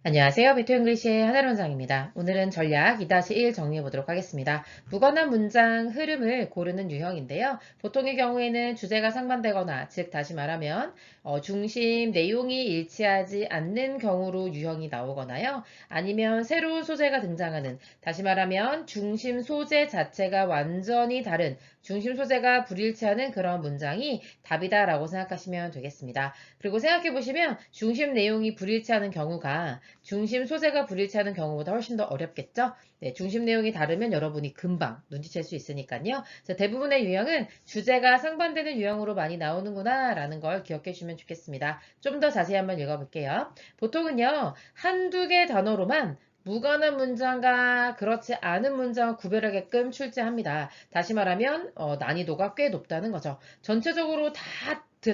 안녕하세요. 비투 잉글리시의 하늘 원장입니다. 오늘은 전략 2-1 정리해 보도록 하겠습니다. 묻거나 문장 흐름을 고르는 유형인데요. 보통의 경우에는 주제가 상반되거나, 즉 다시 말하면 중심 내용이 일치하지 않는 경우로 유형이 나오거나요. 아니면 새로운 소재가 등장하는, 다시 말하면 중심 소재 자체가 완전히 다른, 중심 소재가 불일치하는 그런 문장이 답이다라고 생각하시면 되겠습니다. 그리고 생각해 보시면 중심 내용이 불일치하는 경우가 중심 소재가 불일치하는 경우보다 훨씬 더 어렵겠죠? 네, 중심 내용이 다르면 여러분이 금방 눈치챌 수 있으니까요. 대부분의 유형은 주제가 상반되는 유형으로 많이 나오는구나 라는 걸 기억해 주시면 좋겠습니다. 좀 더 자세히 한번 읽어볼게요. 보통은요, 한두 개 단어로만 무관한 문장과 그렇지 않은 문장을 구별하게끔 출제합니다. 다시 말하면 난이도가 꽤 높다는 거죠. 전체적으로 다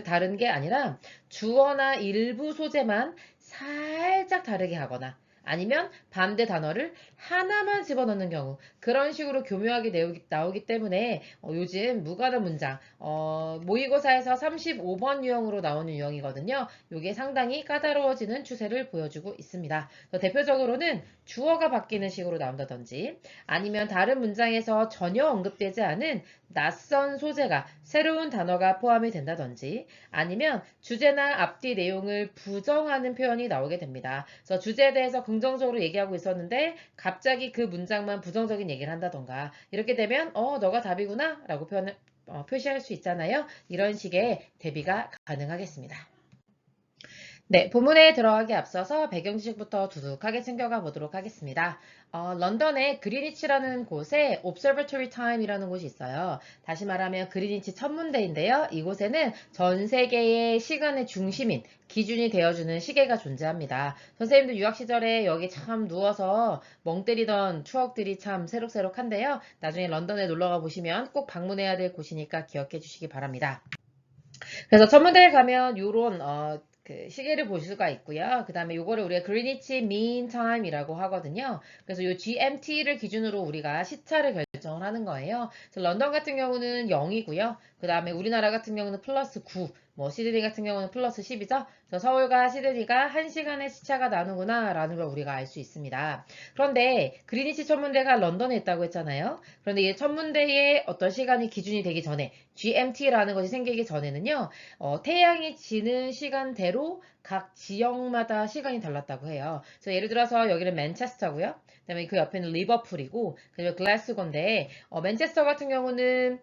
다른 게 아니라 주어나 일부 소재만 살짝 다르게 하거나 아니면 반대 단어를 하나만 집어넣는 경우 그런 식으로 교묘하게 나오기 때문에 요즘 무관한 문장 모의고사에서 35번 유형으로 나오는 유형이거든요. 이게 상당히 까다로워지는 추세를 보여주고 있습니다. 대표적으로는 주어가 바뀌는 식으로 나온다든지 아니면 다른 문장에서 전혀 언급되지 않은 낯선 소재가 새로운 단어가 포함이 된다든지 아니면 주제나 앞뒤 내용을 부정하는 표현이 나오게 됩니다. 그래서 주제에 대해서 긍정적으로 얘기하고 있었는데 갑자기 그 문장만 부정적인 얘기를 한다던가 이렇게 되면 너가 답이구나 라고 표시할 수 있잖아요. 이런 식의 대비가 가능하겠습니다. 네, 본문에 들어가기 앞서서 배경 지식부터 두둑하게 챙겨가 보도록 하겠습니다. 런던의 그리니치라는 곳에 Observatory Time이라는 곳이 있어요. 다시 말하면 그리니치 천문대인데요. 이곳에는 전 세계의 시간의 중심인 기준이 되어주는 시계가 존재합니다. 선생님도 유학 시절에 여기 참 누워서 멍 때리던 추억들이 참 새록새록한데요. 나중에 런던에 놀러가 보시면 꼭 방문해야 될 곳이니까 기억해 주시기 바랍니다. 그래서 천문대에 가면 요런 그 시계를 볼 수가 있고요. 그 다음에 요거를 우리가 그리니치 미인 타임이라고 하거든요. 그래서 요 GMT를 기준으로 우리가 시차를 결정을 하는 거예요. 그래서 런던 같은 경우는 0이고요. 그 다음에 우리나라 같은 경우는 플러스 9, 뭐 시드니 같은 경우는 플러스 10이죠. 그래서 서울과 시드니가 1시간의 시차가 나누구나 라는 걸 우리가 알 수 있습니다. 그런데 그리니치 천문대가 런던에 있다고 했잖아요. 그런데 이 천문대의 어떤 시간이 기준이 되기 전에 GMT라는 것이 생기기 전에는요. 태양이 지는 시간대로 각 지역마다 시간이 달랐다고 해요. 그래서 예를 들어서 여기는 맨체스터고요. 그다음에 그 옆에는 리버풀이고 그리고 글래스고인데 맨체스터 같은 경우는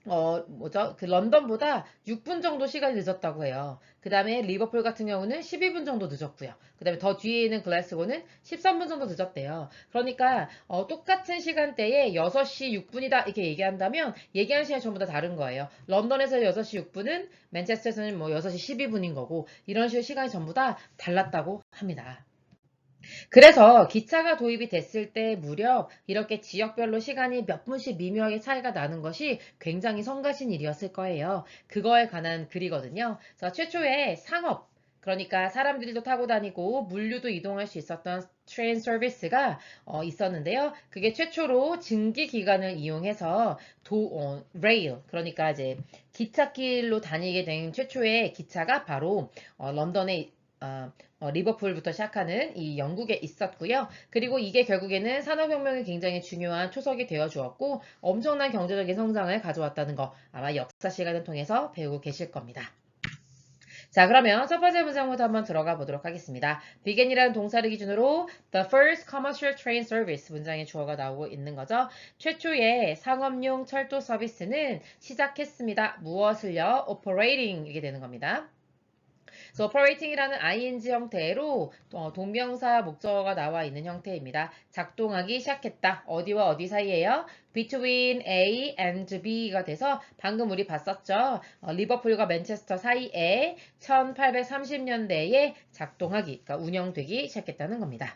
그 런던보다 6분 정도 시간이 늦었다고 해요. 그 다음에 리버풀 같은 경우는 12분 정도 늦었고요. 그 다음에 더 뒤에 있는 글래스고는 13분 정도 늦었대요. 그러니까 똑같은 시간대에 6시 6분이다 이렇게 얘기한다면 얘기하는 시간이 전부 다 다른 거예요. 런던에서 6시 6분은 맨체스터에서는 뭐 6시 12분인 거고 이런 식으로 시간이 전부 다 달랐다고 합니다. 그래서 기차가 도입이 됐을 때 무렵 이렇게 지역별로 시간이 몇 분씩 미묘하게 차이가 나는 것이 굉장히 성가신 일이었을 거예요. 그거에 관한 글이거든요. 그래서 최초의 상업, 그러니까 사람들도 타고 다니고 물류도 이동할 수 있었던 트레인 서비스가 있었는데요. 그게 최초로 증기 기관을 이용해서 레일, 그러니까 이제 기찻길로 다니게 된 최초의 기차가 바로 런던에 리버풀부터 시작하는 이 영국에 있었고요. 그리고 이게 결국에는 산업혁명이 굉장히 중요한 초석이 되어 주었고 엄청난 경제적인 성장을 가져왔다는 거 아마 역사 시간을 통해서 배우고 계실 겁니다. 자, 그러면 첫 번째 문장부터 한번 들어가 보도록 하겠습니다. begin이라는 동사를 기준으로 the first commercial train service 문장의 주어가 나오고 있는 거죠. 최초의 상업용 철도 서비스는 시작했습니다. 무엇을요? operating 이게 되는 겁니다. 그래서 operating이라는 ing 형태로 동명사 목적어가 나와 있는 형태입니다. 작동하기 시작했다. 어디와 어디 사이에요? between A and B가 돼서 방금 우리 봤었죠. 리버풀과 맨체스터 사이에 1830년대에 작동하기, 그러니까 운영되기 시작했다는 겁니다.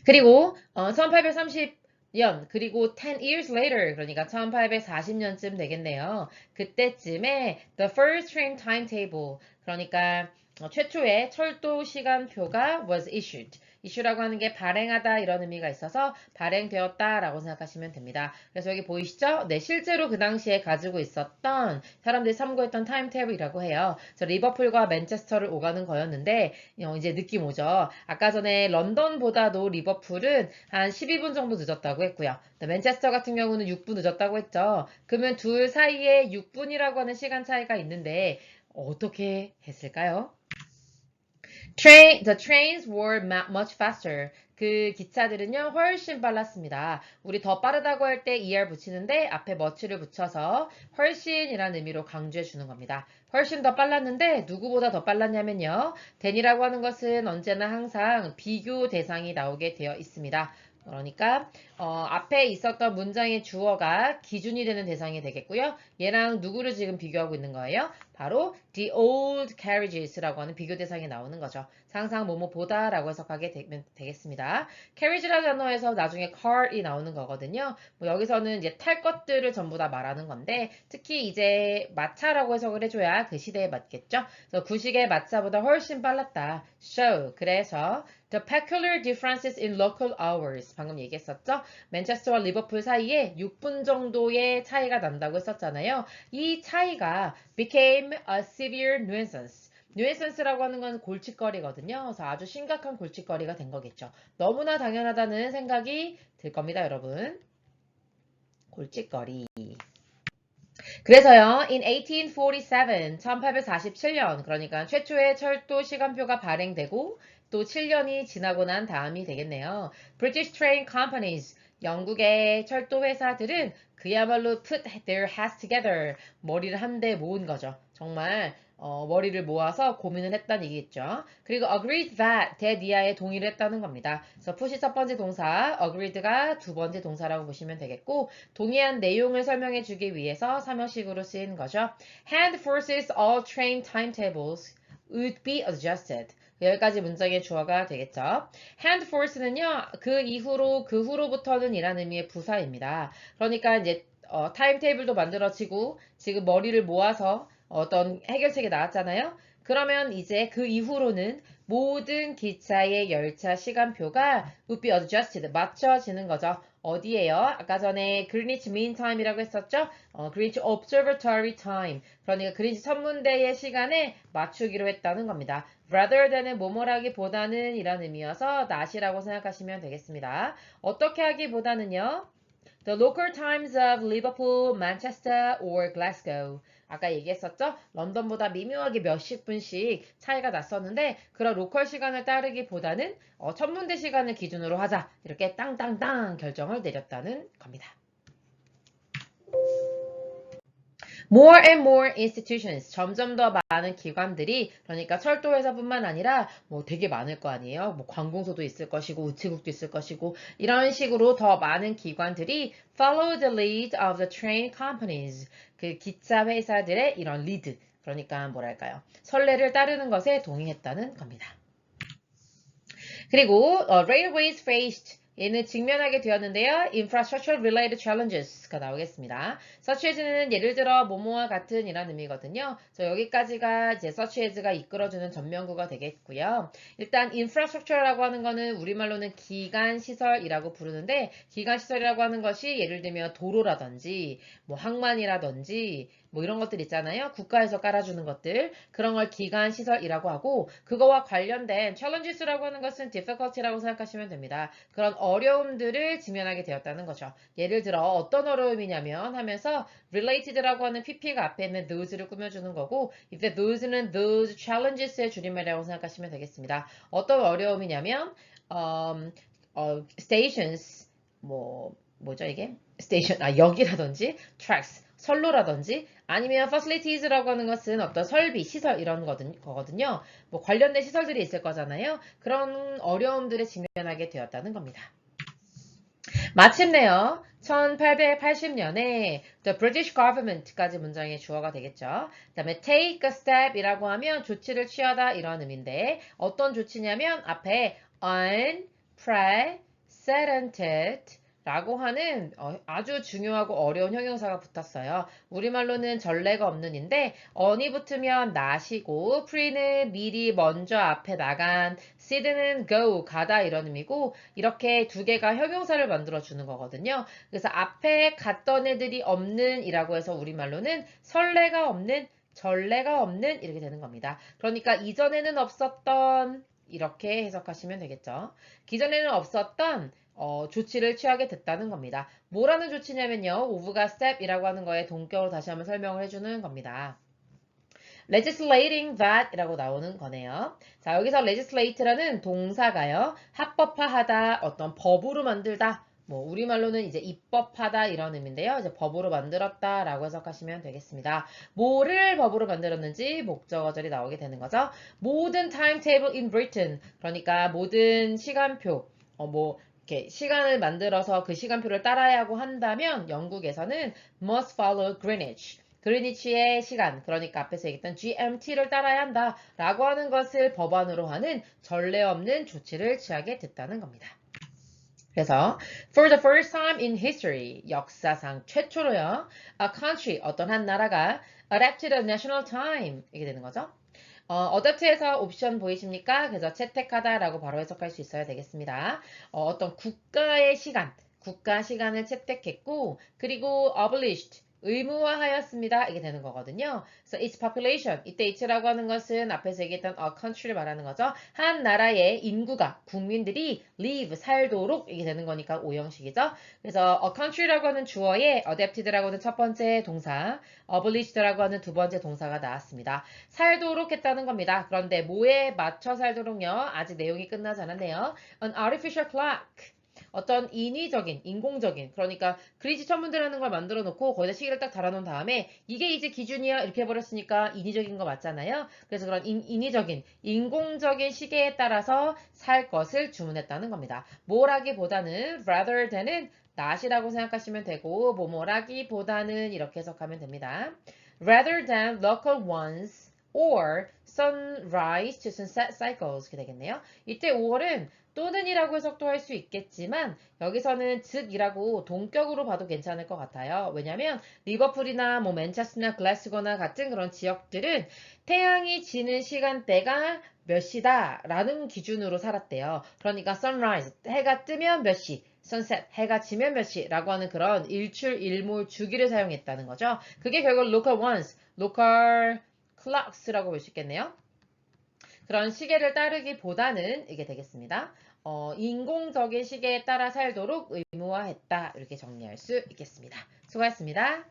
그리고 1830년 그리고 10 years later 그러니까 1840년쯤 되겠네요. 그때쯤에 the first train timetable 그러니까 최초의 철도 시간표가 was issued. issue라고 하는 게 발행하다 이런 의미가 있어서 발행되었다라고 생각하시면 됩니다. 그래서 여기 보이시죠? 네, 실제로 그 당시에 가지고 있었던 사람들이 참고했던 타임테이블이라고 해요. 그래서 리버풀과 맨체스터를 오가는 거였는데 이제 느낌 오죠? 아까 전에 런던보다도 리버풀은 한 12분 정도 늦었다고 했고요. 맨체스터 같은 경우는 6분 늦었다고 했죠. 그러면 둘 사이에 6분이라고 하는 시간 차이가 있는데 어떻게 했을까요? The trains were much faster. 그 기차들은요, 훨씬 빨랐습니다. 우리 더 빠르다고 할 때 er 붙이는데 앞에 much를 붙여서 훨씬이라는 의미로 강조해 주는 겁니다. 훨씬 더 빨랐는데 누구보다 더 빨랐냐면요. than이라고 하는 것은 언제나 항상 비교 대상이 나오게 되어 있습니다. 그러니까 앞에 있었던 문장의 주어가 기준이 되는 대상이 되겠고요. 얘랑 누구를 지금 비교하고 있는 거예요? 바로 the old carriages라고 하는 비교 대상이 나오는 거죠. 항상 뭐뭐보다 라고 해석하게 되겠습니다. carriage라는 단어에서 나중에 car이 나오는 거거든요. 뭐 여기서는 이제 탈 것들을 전부 다 말하는 건데 특히 이제 마차라고 해석을 해줘야 그 시대에 맞겠죠. 그래서 구식의 마차보다 훨씬 빨랐다. So 그래서 The peculiar differences in local hours. 방금 얘기했었죠? 맨체스터와 리버풀 사이에 6분 정도의 차이가 난다고 했었잖아요. 이 차이가 became a severe nuisance. nuisance라고 하는 건 골칫거리거든요. 그래서 아주 심각한 골칫거리가 된 거겠죠. 너무나 당연하다는 생각이 들 겁니다, 여러분. 골칫거리. 그래서요, in 1847, 1847년, 그러니까 최초의 철도 시간표가 발행되고 또 7년이 지나고 난 다음이 되겠네요. British Train Companies, 영국의 철도 회사들은 그야말로 put their heads together, 머리를 한데 모은 거죠. 정말 머리를 모아서 고민을 했다는 얘기겠죠. 그리고 agreed that, 대니아에 동의를 했다는 겁니다. 그래서 put이 첫 번째 동사, agreed가 두 번째 동사라고 보시면 되겠고 동의한 내용을 설명해 주기 위해서 사명식으로 쓰이는 거죠. Hand forces all train timetables would be adjusted. 여기까지 문장의 주어가 되겠죠. hand force는요, 그 후로부터는 이란 의미의 부사입니다. 그러니까 이제 타임테이블도 만들어지고 지금 머리를 모아서 어떤 해결책이 나왔잖아요. 그러면 이제 그 이후로는 모든 기차의 열차 시간표가 would be adjusted, 맞춰지는 거죠. 어디에요? 아까 전에 Greenwich Mean Time이라고 했었죠? Greenwich Observatory Time. 그러니까 그린치 천문대의 시간에 맞추기로 했다는 겁니다. rather than은 뭐뭐라기보다는 이런 의미여서 not이라고 생각하시면 되겠습니다. 어떻게 하기보다는요? The local times of Liverpool, Manchester or Glasgow. 아까 얘기했었죠? 런던보다 미묘하게 몇십 분씩 차이가 났었는데 그런 로컬 시간을 따르기보다는 천문대 시간을 기준으로 하자. 이렇게 땅땅땅 결정을 내렸다는 겁니다. More and more institutions, 점점 더 많은 기관들이, 그러니까 철도회사뿐만 아니라 뭐 되게 많을 거 아니에요. 뭐 관공서도 있을 것이고 우체국도 있을 것이고 이런 식으로 더 많은 기관들이 follow the lead of the train companies, 그 기차 회사들의 이런 리드, 그러니까 뭐랄까요, 선례를 따르는 것에 동의했다는 겁니다. 그리고 railways faced, 얘는 직면하게 되었는데요. Infrastructure related challenges가 나오겠습니다. such as는 예를 들어 뭐뭐와 같은 이란 의미거든요. 여기까지가 이제 such as가 이끌어주는 전면구가 되겠고요. 일단 infrastructure라고 하는 거는 우리말로는 기간시설이라고 부르는데 기간시설이라고 하는 것이 예를 들면 도로라든지 뭐 항만이라든지 뭐 이런 것들 있잖아요. 국가에서 깔아주는 것들. 그런 걸 기간시설이라고 하고 그거와 관련된 challenges라고 하는 것은 difficulty라고 생각하시면 됩니다. 그런 어려움들을 직면하게 되었다는 거죠. 예를 들어 어떤 어려움이냐면 하면서 related라고 하는 pp가 앞에 있는 those를 꾸며주는 거고 이때 those는 those challenges의 줄임말이라고 생각하시면 되겠습니다. 어떤 어려움이냐면 stations 뭐죠 이게? station 역이라든지 tracks 선로라든지 아니면 facilities라고 하는 것은 어떤 설비, 시설 이런 거거든요. 뭐 관련된 시설들이 있을 거잖아요. 그런 어려움들에 직면하게 되었다는 겁니다. 마침내요. 1880년에 the British government까지 문장의 주어가 되겠죠. 그 다음에 take a step이라고 하면 조치를 취하다 이런 의미인데 어떤 조치냐면 앞에 unprecedented 라고 하는 아주 중요하고 어려운 형용사가 붙었어요. 우리말로는 전례가 없는인데 on이 붙으면 not이고 pre는 미리 먼저 앞에 나간 seed는 go 가다 이런 의미고 이렇게 두 개가 형용사를 만들어 주는 거거든요. 그래서 앞에 갔던 애들이 없는 이라고 해서 우리말로는 선례가 없는 전례가 없는 이렇게 되는 겁니다. 그러니까 이전에는 없었던 이렇게 해석하시면 되겠죠. 기존에는 없었던 조치를 취하게 됐다는 겁니다. 뭐라는 조치냐면요. of가 step이라고 하는 거에 동격으로 다시 한번 설명을 해주는 겁니다. legislating that 이라고 나오는 거네요. 자, 여기서 legislate라는 동사가요. 합법화하다, 어떤 법으로 만들다, 뭐 우리말로는 이제 입법하다 이런 의미인데요. 이제 법으로 만들었다 라고 해석하시면 되겠습니다. 뭐를 법으로 만들었는지 목적어절이 나오게 되는 거죠. 모든 timetable in Britain 그러니까 모든 시간표 뭐 이렇게 시간을 만들어서 그 시간표를 따라야 하고 한다면 영국에서는 must follow Greenwich 그리니치의 시간, 그러니까 앞에서 얘기했던 GMT를 따라야 한다 라고 하는 것을 법안으로 하는 전례 없는 조치를 취하게 됐다는 겁니다. 그래서 for the first time in history, 역사상 최초로요. a country, 어떤 한 나라가 adapted a national time 이게 되는 거죠. adapt에서 옵션 보이십니까? 그래서 채택하다라고 바로 해석할 수 있어야 되겠습니다. 어떤 국가의 시간, 국가 시간을 채택했고 그리고 abolished 의무화하였습니다. 이게 되는 거거든요. So its population, 이때 it라고 하는 것은 앞에서 얘기했던 a country를 말하는 거죠. 한 나라의 인구가, 국민들이 live, 살도록 이게 되는 거니까 오형식이죠. 그래서 a country라고 하는 주어에 adapted라고 하는 첫 번째 동사, abolished라고 하는 두 번째 동사가 나왔습니다. 살도록 했다는 겁니다. 그런데 뭐에 맞춰 살도록요? 아직 내용이 끝나지 않았네요. An artificial clock. 어떤 인위적인, 인공적인, 그러니까 그리지 천문대라는 걸 만들어 놓고 거기다 시계를 딱 달아놓은 다음에 이게 이제 기준이야 이렇게 해버렸으니까 인위적인 거 맞잖아요. 그래서 그런 인위적인, 인공적인 시계에 따라서 살 것을 주문했다는 겁니다. 뭐라기보다는 rather than은 not이라고 생각하시면 되고 뭐뭐라기보다는 이렇게 해석하면 됩니다. Rather than local ones or sunrise to sunset cycles 이렇게 되겠네요. 이때 5월은 또는이라고 해석도 할 수 있겠지만 여기서는 즉이라고 동격으로 봐도 괜찮을 것 같아요. 왜냐하면 리버풀이나 뭐 맨체스터나 글래스고나 같은 그런 지역들은 태양이 지는 시간대가 몇 시다 라는 기준으로 살았대요. 그러니까 sunrise, 해가 뜨면 몇 시, sunset, 해가 지면 몇 시라고 하는 그런 일출일몰 주기를 사용했다는 거죠. 그게 결국 local ones, local clocks라고 볼 수 있겠네요. 그런 시계를 따르기보다는 이게 되겠습니다. 인공적인 시계에 따라 살도록 의무화했다. 이렇게 정리할 수 있겠습니다. 수고하셨습니다.